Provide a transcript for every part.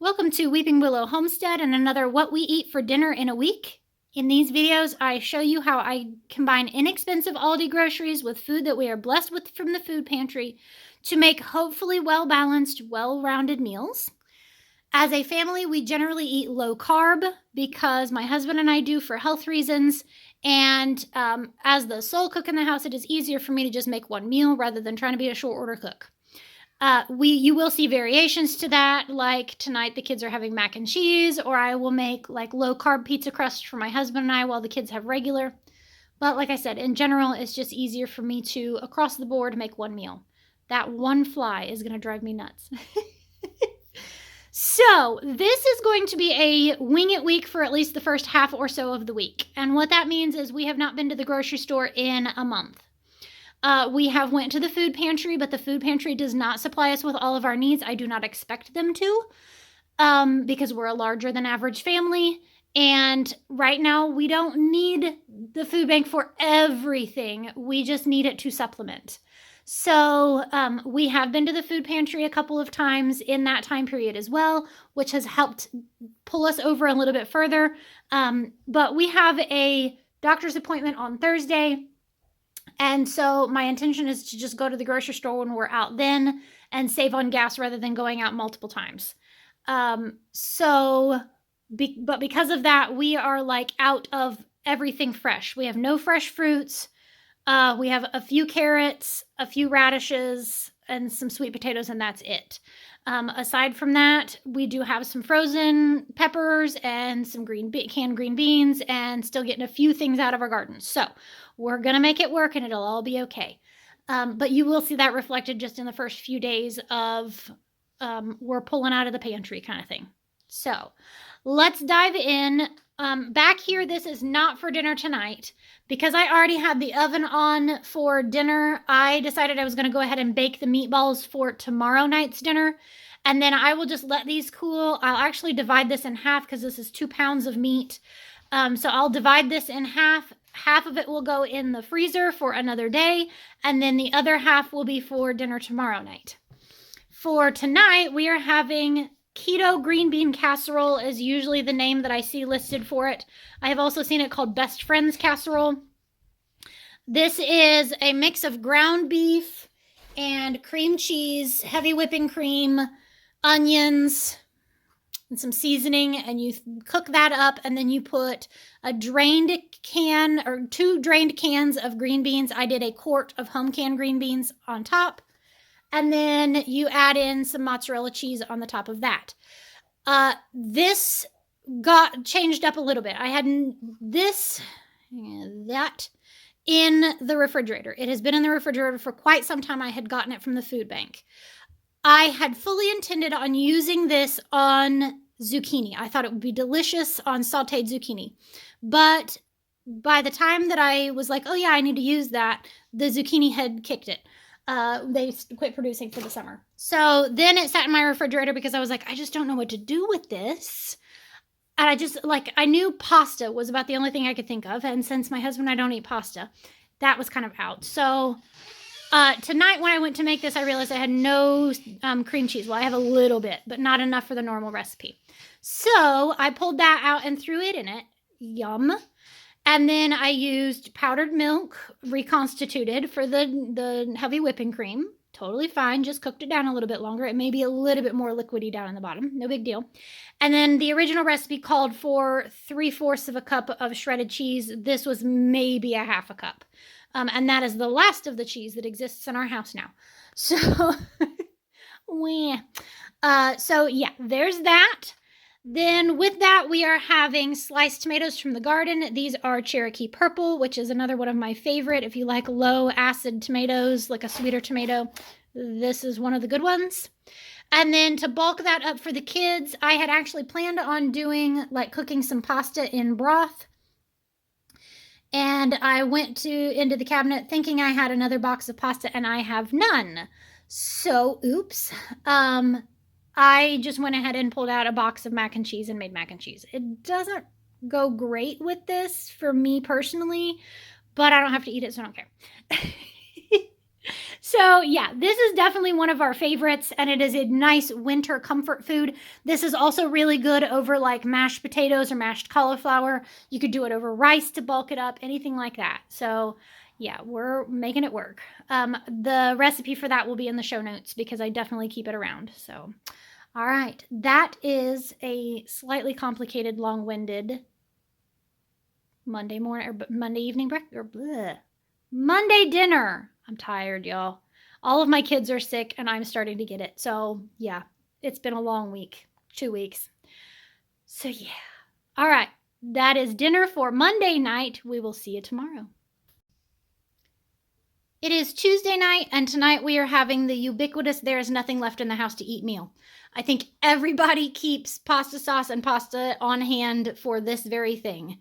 Welcome to Weeping Willow Homestead and another What We Eat for Dinner in a Week. In these videos, I show you how I combine inexpensive Aldi groceries with food that we are blessed with from the food pantry to make hopefully well-balanced, well-rounded meals. As a family, we generally eat low carb because my husband and I do for health reasons. And as the sole cook in the house, it is easier for me to just make one meal rather than trying to be a short order cook. You will see variations to that, like tonight the kids are having mac and cheese, or I will make like low carb pizza crust for my husband and I while the kids have regular. But like I said, in general, it's just easier for me to, across the board, make one meal. That one fly is going to drive me nuts. So this is going to be a wing it week for at least the first half or so of the week. And what that means is we have not been to the grocery store in a month. We have went to the food pantry, but the food pantry does not supply us with all of our needs. I do not expect them to, because we're a larger than average family. And right now we don't need the food bank for everything. We just need it to supplement. So we have been to the food pantry a couple of times in that time period as well, which has helped pull us over a little bit further. But we have a doctor's appointment on Thursday. And so my intention is to just go to the grocery store when we're out then and save on gas rather than going out multiple times. But because of that, we are like out of everything fresh. We have no fresh fruits. We have a few carrots, a few radishes, and some sweet potatoes, and that's it. Aside from that, we do have some frozen peppers and some canned green beans and still getting a few things out of our garden. So we're going to make it work and it'll all be okay. But you will see that reflected just in the first few days of we're pulling out of the pantry kind of thing. So let's dive in. Back here, this is not for dinner tonight. Because I already had the oven on for dinner, I decided I was going to go ahead and bake the meatballs for tomorrow night's dinner. And then I will just let these cool. I'll actually divide this in half because this is 2 pounds of meat. So I'll divide this in half. Half of it will go in the freezer for another day. And then the other half will be for dinner tomorrow night. For tonight, we are having Keto green bean casserole is usually the name that I see listed for it. I have also seen it called Best Friends casserole. This is a mix of ground beef and cream cheese, heavy whipping cream, onions, and some seasoning, and you cook that up, and then you put a drained can or 2 drained cans of green beans. I did a quart of home canned green beans on top. And then you add in some mozzarella cheese on the top of that. This got changed up a little bit. I had that in the refrigerator. It has been in the refrigerator for quite some time. I had gotten it from the food bank. I had fully intended on using this on zucchini. I thought it would be delicious on sauteed zucchini. But by the time that I was like, oh yeah, I need to use that, the zucchini had kicked it. They quit producing for the summer. So then it sat in my refrigerator because I was like, I just don't know what to do with this. And I knew pasta was about the only thing I could think of. And since my husband and I don't eat pasta, that was kind of out. So tonight when I went to make this, I realized I had no cream cheese. Well, I have a little bit, but not enough for the normal recipe. So I pulled that out and threw it in it. Yum. And then I used powdered milk, reconstituted for the heavy whipping cream. Totally fine. Just cooked it down a little bit longer. It may be a little bit more liquidy down in the bottom. No big deal. And then the original recipe called for 3/4 of a cup of shredded cheese. This was maybe a half a cup. And that is the last of the cheese that exists in our house now. So, yeah, there's that. Then with that, we are having sliced tomatoes from the garden. These are Cherokee Purple, which is another one of my favorite. If you like low acid tomatoes, like a sweeter tomato, this is one of the good ones. And then to bulk that up for the kids, I had actually planned on cooking some pasta in broth. And I went into the cabinet thinking I had another box of pasta, and I have none. So, oops. I just went ahead and pulled out a box of mac and cheese and made mac and cheese. It doesn't go great with this for me personally, but I don't have to eat it, so I don't care. So yeah, this is definitely one of our favorites, and it is a nice winter comfort food. This is also really good over like mashed potatoes or mashed cauliflower. You could do it over rice to bulk it up, anything like that. So yeah, we're making it work. The recipe for that will be in the show notes because I definitely keep it around. So, all right, that is a slightly complicated, long-winded Monday morning or Monday evening breakfast or bleh. Monday dinner. I'm tired, y'all. All of my kids are sick and I'm starting to get it. So, yeah, it's been a long week, 2 weeks. So, yeah. All right. That is dinner for Monday night. We will see you tomorrow. It is Tuesday night, and tonight we are having the ubiquitous there is nothing left in the house to eat meal. I think everybody keeps pasta sauce and pasta on hand for this very thing.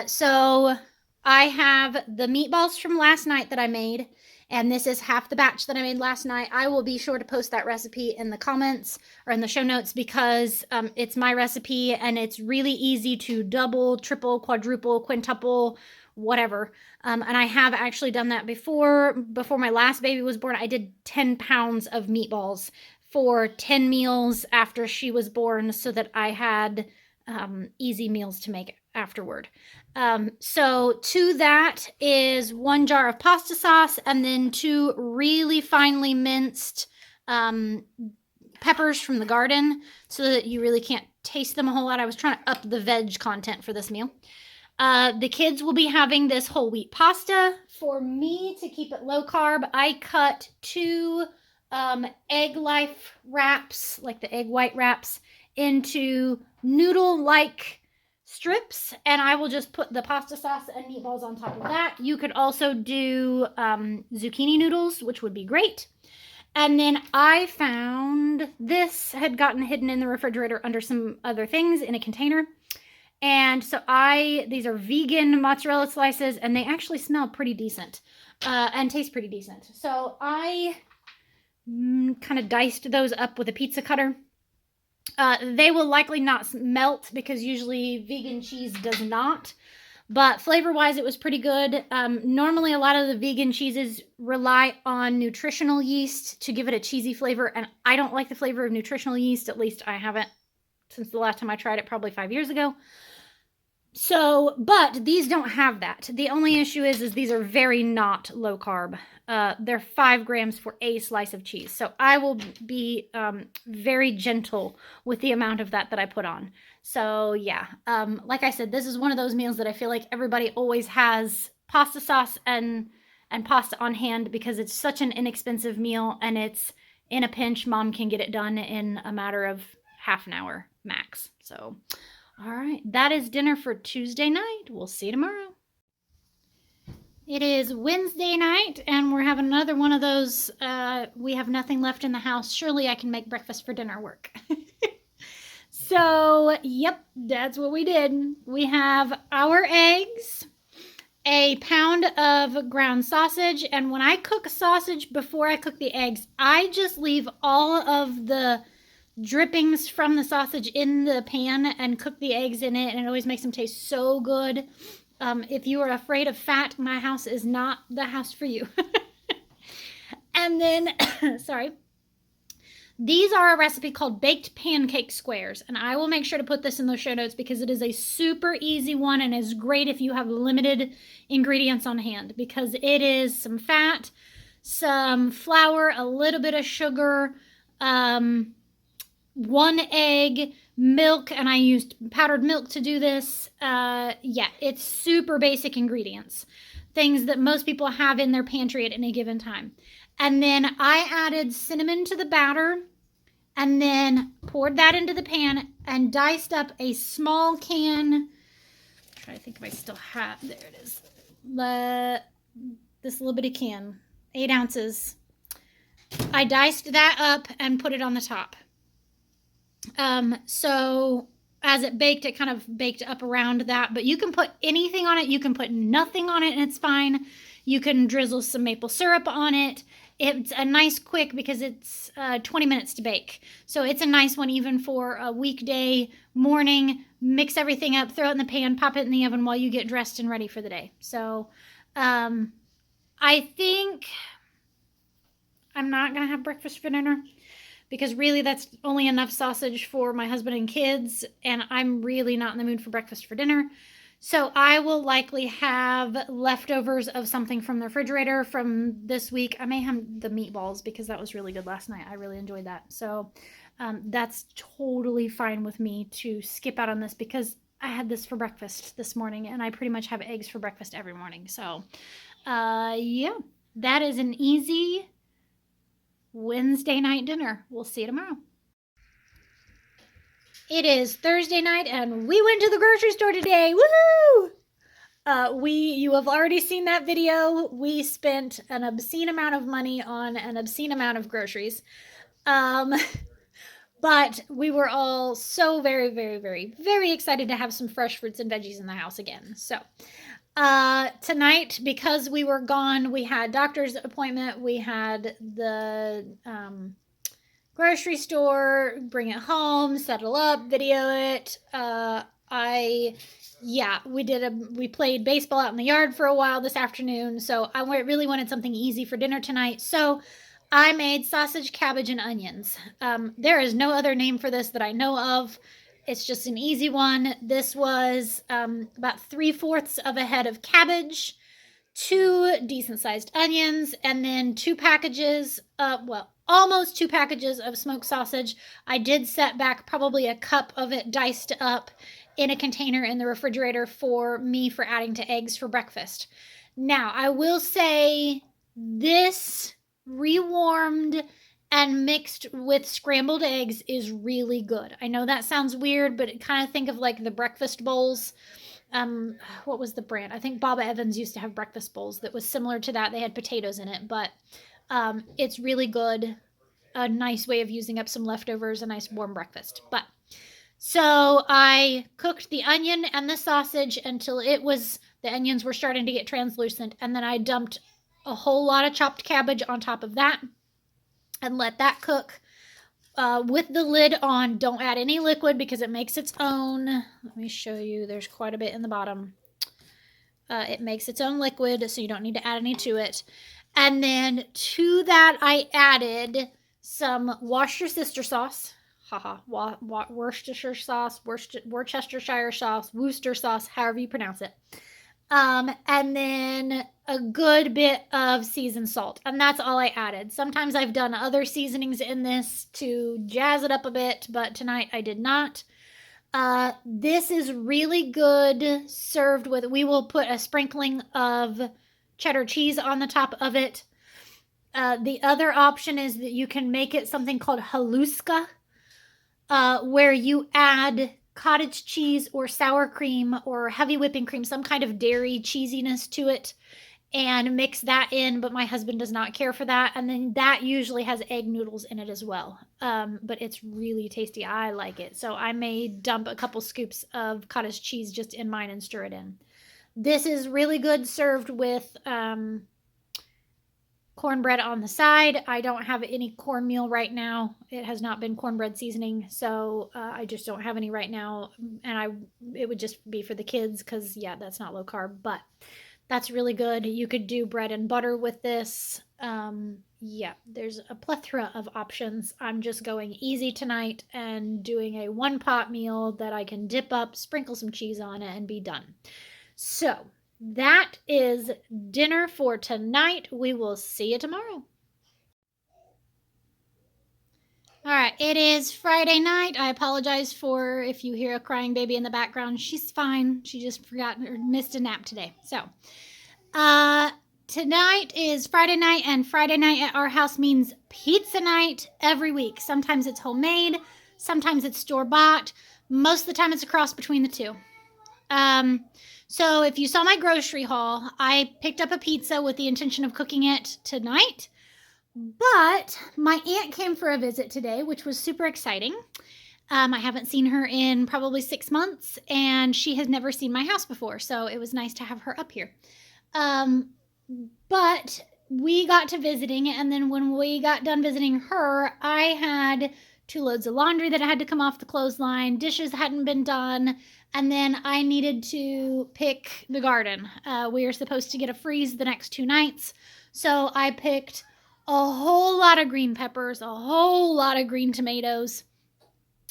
So I have the meatballs from last night that I made, and this is half the batch that I made last night. I will be sure to post that recipe in the comments or in the show notes because it's my recipe and it's really easy to double, triple, quadruple, quintuple, whatever. And I have actually done that before. Before my last baby was born, I did 10 pounds of meatballs for 10 meals after she was born so that I had easy meals to make afterward. So to that is 1 jar of pasta sauce and then 2 really finely minced peppers from the garden so that you really can't taste them a whole lot. I was trying to up the veg content for this meal. The kids will be having this whole wheat pasta. For me, to keep it low carb, I cut 2 egg life wraps, like the egg white wraps, into noodle-like strips, and I will just put the pasta sauce and meatballs on top of that. You could also do zucchini noodles, which would be great. And then I found this had gotten hidden in the refrigerator under some other things in a container. And so these are vegan mozzarella slices, and they actually smell pretty decent and taste pretty decent. So I kind of diced those up with a pizza cutter. They will likely not melt because usually vegan cheese does not. But flavor-wise, it was pretty good. Normally, a lot of the vegan cheeses rely on nutritional yeast to give it a cheesy flavor, and I don't like the flavor of nutritional yeast. At least I haven't since the last time I tried it, probably 5 years ago. So, but these don't have that. The only issue is these are very not low carb. They're 5 grams for a slice of cheese. So I will be very gentle with the amount of that I put on. So yeah, like I said, this is one of those meals that I feel like everybody always has pasta sauce and pasta on hand because it's such an inexpensive meal, and it's in a pinch, mom can get it done in a matter of half an hour max. So, all right, that is dinner for Tuesday night. We'll see you tomorrow. It is Wednesday night, and we're having another one of those, we have nothing left in the house. Surely I can make breakfast for dinner work. So, yep, that's what we did. We have our eggs, a pound of ground sausage, and when I cook sausage before I cook the eggs, I just leave all of the drippings from the sausage in the pan and cook the eggs in it, and it always makes them taste so good. If you are afraid of fat, my house is not the house for you. And then, sorry, these are a recipe called baked pancake squares, and I will make sure to put this in the show notes because it is a super easy one and is great if you have limited ingredients on hand, because it is some fat, some flour, a little bit of sugar, 1 egg, milk, and I used powdered milk to do this. Yeah, it's super basic ingredients, things that most people have in their pantry at any given time. And then I added cinnamon to the batter and then poured that into the pan and diced up a small can. I'm trying to think if I still have, there it is. This little bitty can, 8 ounces. I diced that up and put it on the top. So as it baked, it kind of baked up around that, but you can put anything on it. You can put nothing on it and it's fine. You can drizzle some maple syrup on it. It's a nice quick because it's 20 minutes to bake. So it's a nice one even for a weekday morning. Mix everything up, throw it in the pan, pop it in the oven while you get dressed and ready for the day. So I think I'm not going to have breakfast for dinner because really that's only enough sausage for my husband and kids, and I'm really not in the mood for breakfast for dinner. So I will likely have leftovers of something from the refrigerator from this week. I may have the meatballs because that was really good last night. I really enjoyed that. So that's totally fine with me to skip out on this because I had this for breakfast this morning, and I pretty much have eggs for breakfast every morning. So yeah, that is an easy Wednesday night dinner. We'll see you tomorrow. It is Thursday night, and we went to the grocery store today. Woohoo! You have already seen that video. We spent an obscene amount of money on an obscene amount of groceries. But we were all so very, very, very, very excited to have some fresh fruits and veggies in the house again. So tonight, because we were gone, we had doctor's appointment. We had the grocery store, bring it home, settle up, video it. We played baseball out in the yard for a while this afternoon. So I really wanted something easy for dinner tonight. So I made sausage, cabbage, and onions. There is no other name for this that I know of. It's just an easy one. This was about 3/4 of a head of cabbage, 2 decent-sized onions, and then 2 packages, almost 2 packages of smoked sausage. I did set back probably a cup of it diced up in a container in the refrigerator for adding to eggs for breakfast. Now, I will say this rewarmed and mixed with scrambled eggs is really good. I know that sounds weird, but kind of think of like the breakfast bowls. What was the brand? I think Bob Evans used to have breakfast bowls that was similar to that. They had potatoes in it, but it's really good. A nice way of using up some leftovers, a nice warm breakfast. But so I cooked the onion and the sausage until the onions were starting to get translucent, and then I dumped a whole lot of chopped cabbage on top of that and let that cook with the lid on. Don't add any liquid because it makes its own. Let me show you. There's quite a bit in the bottom. It makes its own liquid, so you don't need to add any to it. And then to that, I added some Worcestershire sauce. Worcestershire sauce, Worcestershire sauce, Worcester sauce, however you pronounce it. And then a good bit of seasoned salt. And that's all I added. Sometimes I've done other seasonings in this to jazz it up a bit, but tonight I did not. This is really good served with, we will put a sprinkling of cheddar cheese on the top of it. The other option is that you can make it something called haluska, where you add cottage cheese or sour cream or heavy whipping cream, some kind of dairy cheesiness to it, and mix that in. But my husband does not care for that. And then that usually has egg noodles in it as well. But it's really tasty. I like it. So I may dump a couple scoops of cottage cheese just in mine and stir it in. This is really good served with cornbread on the side. I don't have any cornmeal right now. It has not been cornbread seasoning, so I just don't have any right now. And it would just be for the kids because, yeah, that's not low carb, but that's really good. You could do bread and butter with this. Yeah, there's a plethora of options. I'm just going easy tonight and doing a one-pot meal that I can dip up, sprinkle some cheese on it, and be done. So that is dinner for tonight. We will see you tomorrow. All right, it is Friday night. I apologize for if you hear a crying baby in the background. She's fine. She just forgot or missed a nap today. So, tonight is Friday night, and Friday night at our house means pizza night every week. Sometimes it's homemade, sometimes it's store-bought. Most of the time it's a cross between the two. So if you saw my grocery haul, I picked up a pizza with the intention of cooking it tonight, but my aunt came for a visit today, which was super exciting. I haven't seen her in probably 6 months, and she has never seen my house before, so it was nice to have her up here. But we got to visiting, and then when we got done visiting her, I had 2 loads of laundry that had to come off the clothesline, dishes hadn't been done, and then I needed to pick the garden. We are supposed to get a freeze the next 2 nights, so I picked a whole lot of green peppers, a whole lot of green tomatoes.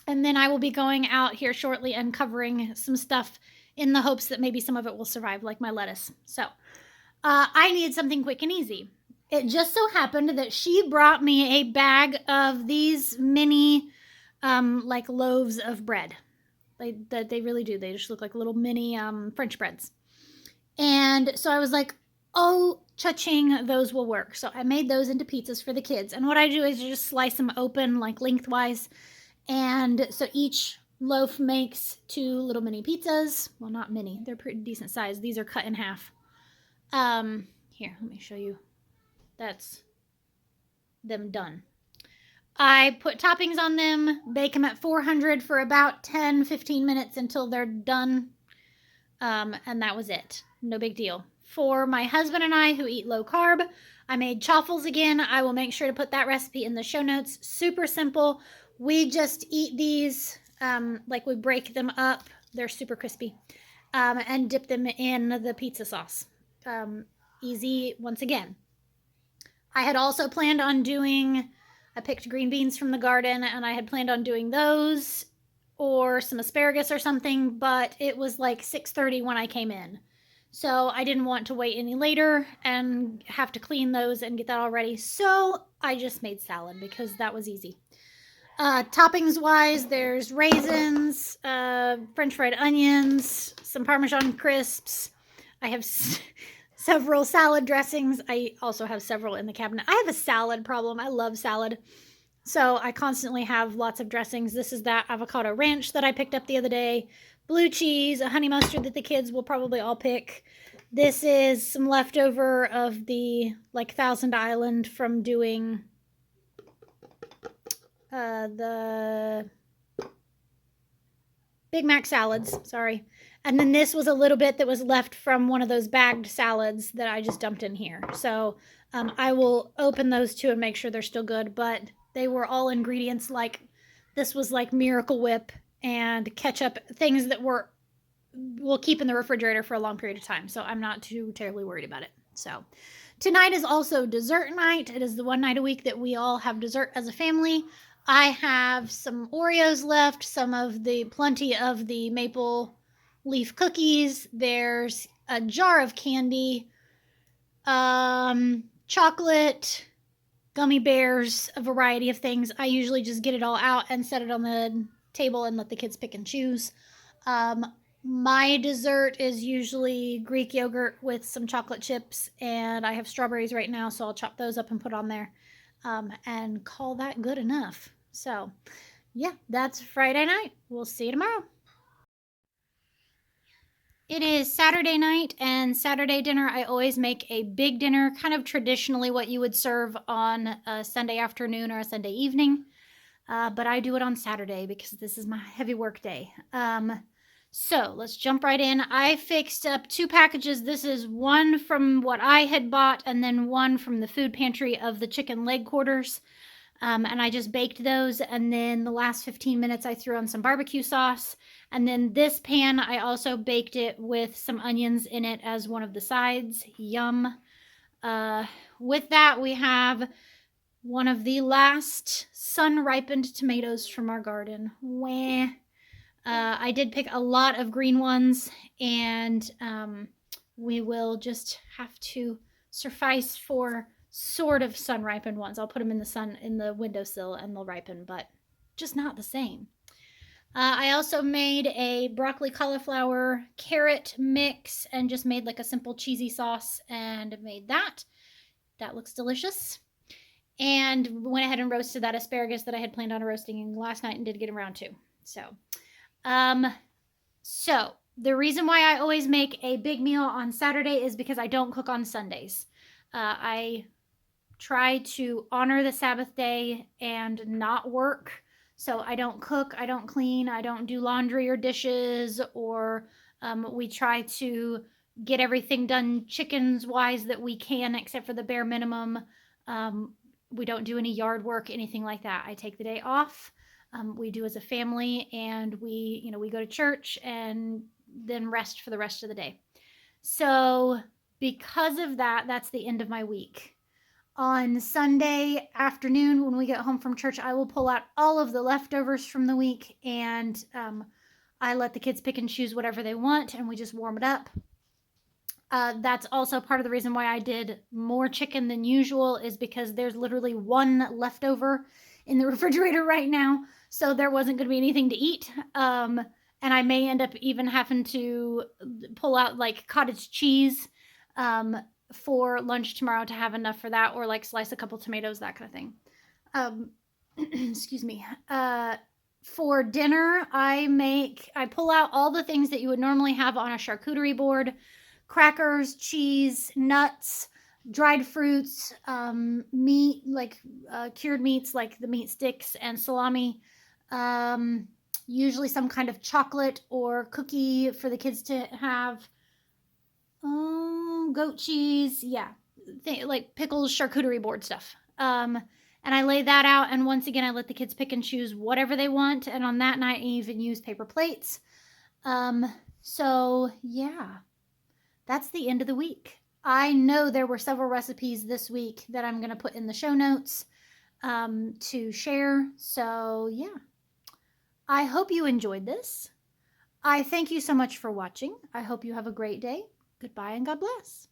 And then I will be going out here shortly and covering some stuff in the hopes that maybe some of it will survive, like my lettuce. So I needed something quick and easy. It just so happened that she brought me a bag of these mini, like loaves of bread. They really do. They just look like little mini French breads. And so I was like, oh, cha-ching, those will work. So I made those into pizzas for the kids. And what I do is just slice them open like lengthwise. And so each loaf makes 2 little mini pizzas. Well, not mini. They're pretty decent size. These are cut in half. Here, let me show you. That's them done. I put toppings on them, bake them at 400 for about 10-15 minutes until they're done. And that was it. No big deal. For my husband and I who eat low carb, I made chaffles again. I will make sure to put that recipe in the show notes. Super simple. We just eat these, like we break them up. They're super crispy. And dip them in the pizza sauce. Easy once again. I had also planned on doing, I picked green beans from the garden and I had planned on doing those or some asparagus or something, but it was like 6:30 when I came in. So I didn't want to wait any later and have to clean those and get that all ready. So I just made salad because that was easy. Toppings wise, there's raisins, French fried onions, some Parmesan crisps. I have several salad dressings. I also have several in the cabinet. I have a salad problem. I love salad. So I constantly have lots of dressings. This is that avocado ranch that I picked up the other day. Blue cheese, a honey mustard that the kids will probably all pick. This is some leftover of the like Thousand Island from doing the Big Mac salads. Sorry. And then this was a little bit that was left from one of those bagged salads that I just dumped in here. So I will open those two and make sure they're still good. But they were all ingredients like this was like Miracle Whip and ketchup, things that will keep in the refrigerator for a long period of time. So I'm not too terribly worried about it. So tonight is also dessert night. It is the one night a week that we all have dessert as a family. I have some Oreos left, plenty of the maple leaf cookies. There's a jar of candy, chocolate, gummy bears, a variety of things. I usually just get it all out and set it on the table and let the kids pick and choose. My dessert is usually Greek yogurt with some chocolate chips, and I have strawberries right now, so I'll chop those up and put on there and call that good enough. So, yeah, that's Friday night. We'll see you tomorrow. It is Saturday night, and Saturday dinner, I always make a big dinner, kind of traditionally what you would serve on a Sunday afternoon or a Sunday evening. But I do it on Saturday because this is my heavy work day. So let's jump right in. I fixed up 2 packages. This is one from what I had bought and then one from the food pantry of the chicken leg quarters. And I just baked those. And then the last 15 minutes, I threw on some barbecue sauce. And then this pan, I also baked it with some onions in it as one of the sides. Yum. With that, we have one of the last sun-ripened tomatoes from our garden. Wah. I did pick a lot of green ones, and we will just have to suffice for sort of sun-ripened ones. I'll put them in the sun in the windowsill and they'll ripen, but just not the same. I also made a broccoli, cauliflower, carrot mix and just made like a simple cheesy sauce and made that. That looks delicious. And went ahead and roasted that asparagus that I had planned on roasting last night and did get around to. So the reason why I always make a big meal on Saturday is because I don't cook on Sundays. I try to honor the Sabbath day and not work. So I don't cook, I don't clean, I don't do laundry or dishes, or we try to get everything done chickens wise that we can, except for the bare minimum. We don't do any yard work, anything like that. I take the day off. We do as a family, and we go to church and then rest for the rest of the day. So because of that, that's the end of my week. On Sunday afternoon, when we get home from church, I will pull out all of the leftovers from the week, and I let the kids pick and choose whatever they want, and we just warm it up. That's also part of the reason why I did more chicken than usual, is because there's literally one leftover in the refrigerator right now, so there wasn't going to be anything to eat. And I may end up even having to pull out like cottage cheese for lunch tomorrow to have enough for that, or like slice a couple tomatoes, that kind of thing. Excuse me. For dinner, I pull out all the things that you would normally have on a charcuterie board: crackers, cheese, nuts, dried fruits, meat, like cured meats like the meat sticks and salami, usually some kind of chocolate or cookie for the kids to have, goat cheese, yeah, like pickles, charcuterie board stuff. And I lay that out, and once again, I let the kids pick and choose whatever they want, and on that night, I even use paper plates. So yeah, that's the end of the week. I know there were several recipes this week that I'm going to put in the show notes to share. So yeah, I hope you enjoyed this. I thank you so much for watching. I hope you have a great day. Goodbye and God bless.